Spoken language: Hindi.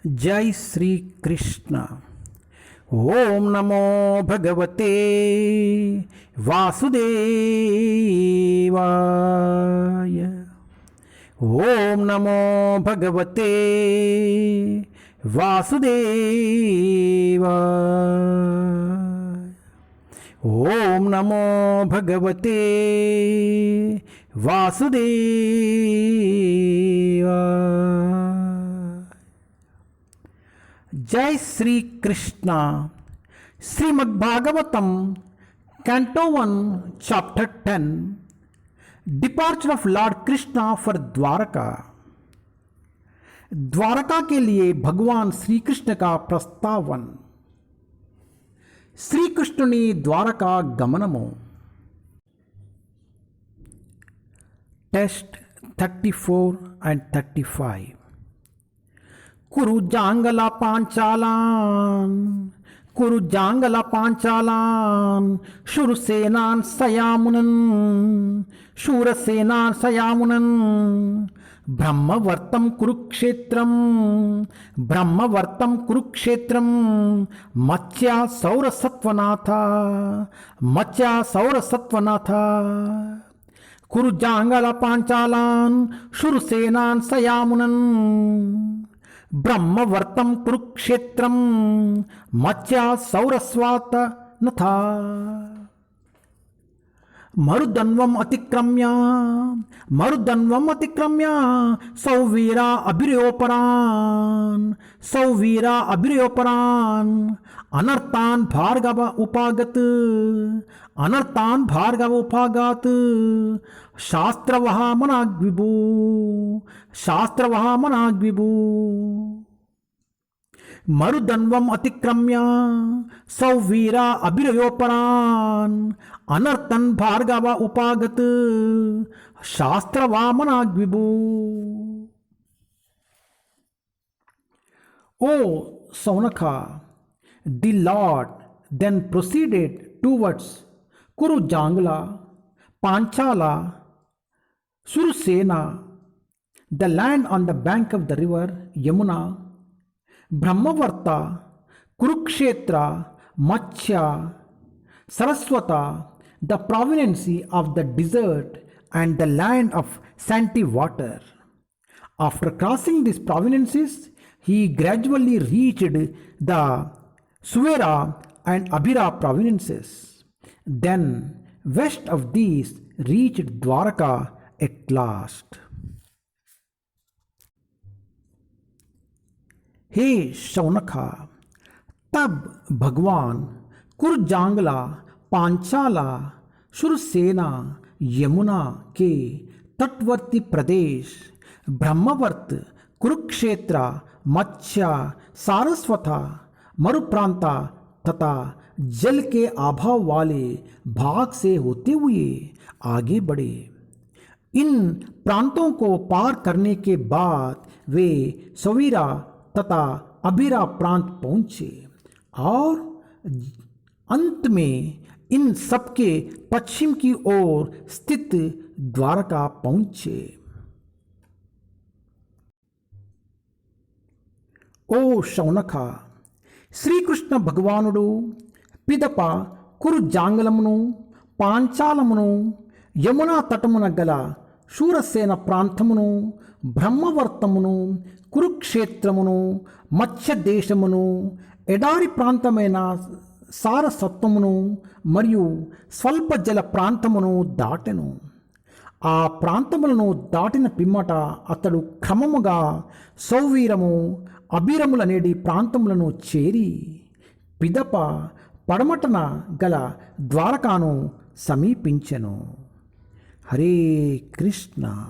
जय श्री कृष्ण। ओम नमो भगवते वासुदेवाय। ओम नमो भगवते वासुदेवाय। ओम नमो भगवते वासुदेवाय। जय Shri Krishna. Srimad Bhagavatam canto 1 chapter 10 departure of lord Krishna for Dwarka. Dwarka के लिए भगवान श्री कृष्ण का प्रस्तावन। श्री कृष्णुनि द्वारका गमनमु। Text 34 and 35। कुरुजांगला पांचालान शूरसेनान सयामुनन ब्रह्मवर्तं कुरुक्षेत्रम मत्स्या सौरसत्वनाथ। कुरुजांगला पांचालान शूरसेनान सयामुनन ब्रह्मवर्तं कुरुक्षेत्रम मत्स्या सौरस्वात नथा। मरुदन्वम अतिक्रम्य सौवीरा अभिर्योपरान अनर्थान Bhargava उपागत शास्त्रवः मनाग्विभू। मरुदन्वम अतिक्रम्य सौवीरा अभिर्योपरान अनर्थन Bhargava उपागत शास्त्रवामनाग्विभू। O Saunaka, the Lord then proceeded towards Kurujangala, Panchala, Surasena, the land on the bank of the river Yamuna, Brahmavarta, Kurukshetra, Matsya, Saraswata, the province of the desert and the land of sandy water. After crossing these provinces, he gradually reached the Suvera and Abhira provinces. Then, west of these, reached Dwaraka at last. हे शौनका, तब भगवान कुरुजांगला, पांचाला, शूरसेना, यमुना के तटवर्ती प्रदेश ब्रह्मवर्त, कुरुक्षेत्र, मत्स्य, सारस्वता, मरुप्रांता तथा जल के अभाव वाले भाग से होते हुए आगे बढ़े। इन प्रांतों को पार करने के बाद वे सवीरा तथा अभिरा प्रांत पहुंचे और अंत में इन सबके पश्चिम की ओर स्थित द्वारका पहुंचे। ओ शौनका, శ్రీకృష్ణ భగవానుడు పిదప కురుజాంగలమును, పాంచాలమును, యమునా తటమున గల శూరసేన ప్రాంతమును, బ్రహ్మవర్తమును, కురుక్షేత్రమును, మత్స్య దేశమును, ఎడారి ప్రాంతమైన సారసత్వమును మరియు స్వల్ప జల ప్రాంతమును దాటెను. ఆ ప్రాంతములను దాటిన పిమ్మట అతడు క్రమముగా సౌవీరము, అభిరములనేటి ప్రాంతములను చేరి పిదప పడమటన గల ద్వారకాను సమీపించెను. హరే కృష్ణ.